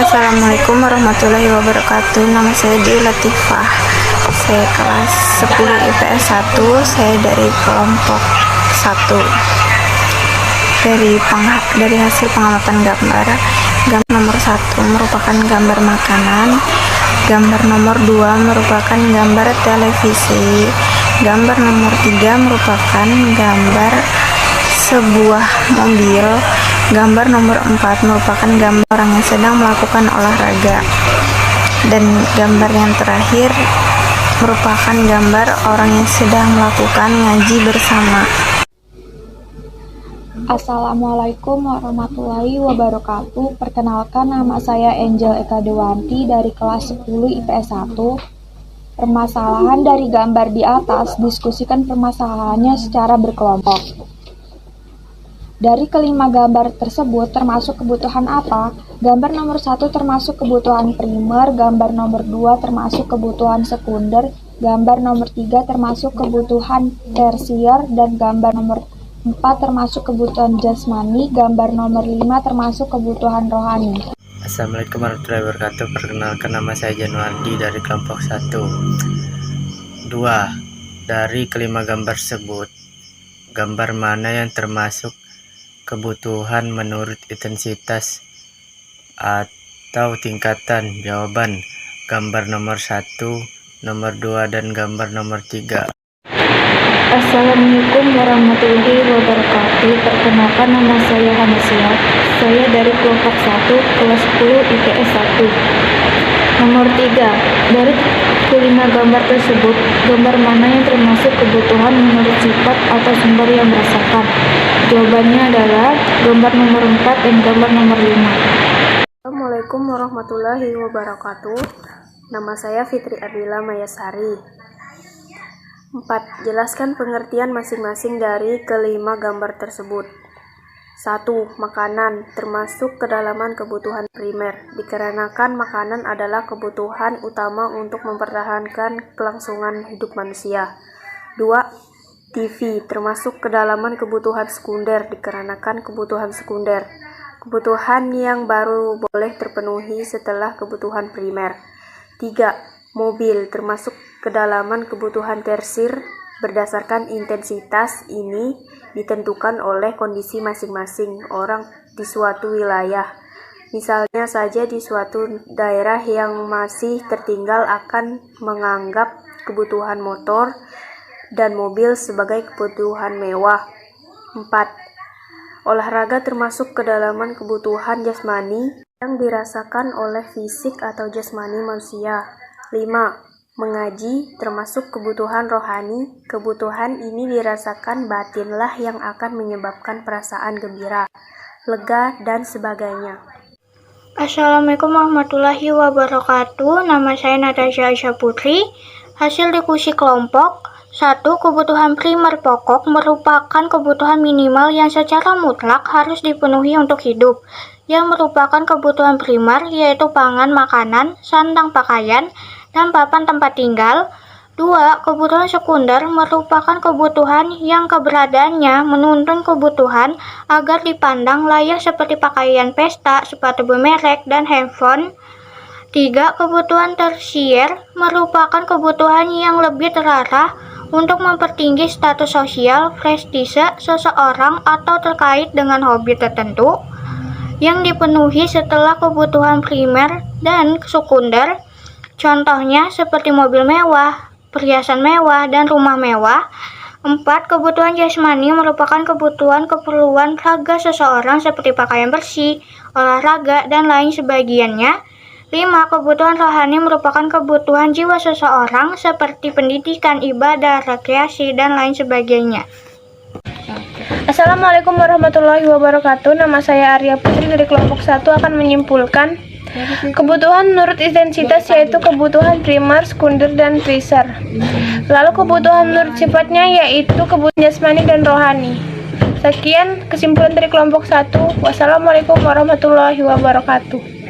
Assalamualaikum warahmatullahi wabarakatuh. Nama saya Dwi Latifah. Saya kelas 10 IPS 1. Saya dari kelompok 1. Dari hasil pengamatan gambar nomor 1 merupakan gambar makanan, gambar nomor 2 merupakan gambar televisi, gambar nomor 3 merupakan gambar sebuah mobil, gambar nomor 4 merupakan gambar orang yang sedang melakukan olahraga, dan gambar yang terakhir merupakan gambar orang yang sedang melakukan ngaji bersama. Assalamualaikum warahmatullahi wabarakatuh. Perkenalkan, nama saya Angel Eka Dewanti dari kelas 10 IPS 1. Permasalahan dari gambar di atas, diskusikan permasalahannya secara berkelompok. Dari kelima gambar tersebut termasuk kebutuhan apa? Gambar nomor 1 termasuk kebutuhan primer, gambar nomor 2 termasuk kebutuhan sekunder, gambar nomor 3 termasuk kebutuhan tersier, dan gambar nomor 4 termasuk kebutuhan jasmani, gambar nomor 5 termasuk kebutuhan rohani. Assalamualaikum warahmatullahi wabarakatuh. Perkenalkan, nama saya Januardi dari kelompok 1. 2. Dari kelima gambar tersebut, gambar mana yang termasuk kebutuhan menurut intensitas atau tingkatan? Jawaban: gambar nomor 1, nomor 2, dan gambar nomor 3. Assalamualaikum warahmatullahi wabarakatuh. Perkenalkan, nama saya Hanasia. Saya dari kelompok 1, kelas 10 IPS 1. Nomor 3. Dari kelima gambar tersebut, gambar mana yang termasuk kebutuhan menurut sifat atau sumber yang merasakan? Jawabannya adalah gambar nomor 4 dan gambar nomor 5. Assalamualaikum warahmatullahi wabarakatuh. Nama saya Fitri Ardila Mayasari. 4. Jelaskan pengertian masing-masing dari kelima gambar tersebut. 1. Makanan termasuk kedalaman kebutuhan primer, dikarenakan makanan adalah kebutuhan utama untuk mempertahankan kelangsungan hidup manusia. 2. TV termasuk kedalaman kebutuhan sekunder, dikarenakan kebutuhan sekunder, kebutuhan yang baru boleh terpenuhi setelah kebutuhan primer. 3. Mobil termasuk kedalaman kebutuhan tersir, berdasarkan intensitas ini ditentukan oleh kondisi masing-masing orang di suatu wilayah. Misalnya saja di suatu daerah yang masih tertinggal akan menganggap kebutuhan motor dan mobil sebagai kebutuhan mewah. 4. Olahraga termasuk kedalaman kebutuhan jasmani yang dirasakan oleh fisik atau jasmani manusia. 5. Mengaji termasuk kebutuhan rohani. Kebutuhan ini dirasakan batinlah yang akan menyebabkan perasaan gembira, lega, dan sebagainya. Assalamualaikum warahmatullahi wabarakatuh. Nama saya Natasha Aisyah Putri. Hasil diskusi kelompok 1. Kebutuhan primer pokok merupakan kebutuhan minimal yang secara mutlak harus dipenuhi untuk hidup. Yang merupakan kebutuhan primer yaitu pangan, makanan, sandang pakaian, dan papan tempat tinggal. 2. Kebutuhan sekunder merupakan kebutuhan yang keberadaannya menuntun kebutuhan agar dipandang layak seperti pakaian pesta, sepatu bermerek, dan handphone. 3. Kebutuhan tersier merupakan kebutuhan yang lebih terarah untuk mempertinggi status sosial, prestise seseorang atau terkait dengan hobi tertentu yang dipenuhi setelah kebutuhan primer dan sekunder. Contohnya seperti mobil mewah, perhiasan mewah, dan rumah mewah. 4. Kebutuhan jasmani merupakan keperluan raga seseorang seperti pakaian bersih, olahraga, dan lain sebagainya. 5. Kebutuhan rohani merupakan kebutuhan jiwa seseorang seperti pendidikan, ibadah, rekreasi, dan lain sebagainya. Assalamualaikum warahmatullahi wabarakatuh. Nama saya Arya Putri dari kelompok 1 akan menyimpulkan kebutuhan menurut intensitas yaitu kebutuhan primer, sekunder, dan tersier. Lalu kebutuhan menurut sifatnya yaitu kebutuhan jasmani dan rohani. Sekian kesimpulan dari kelompok 1. Wassalamualaikum warahmatullahi wabarakatuh.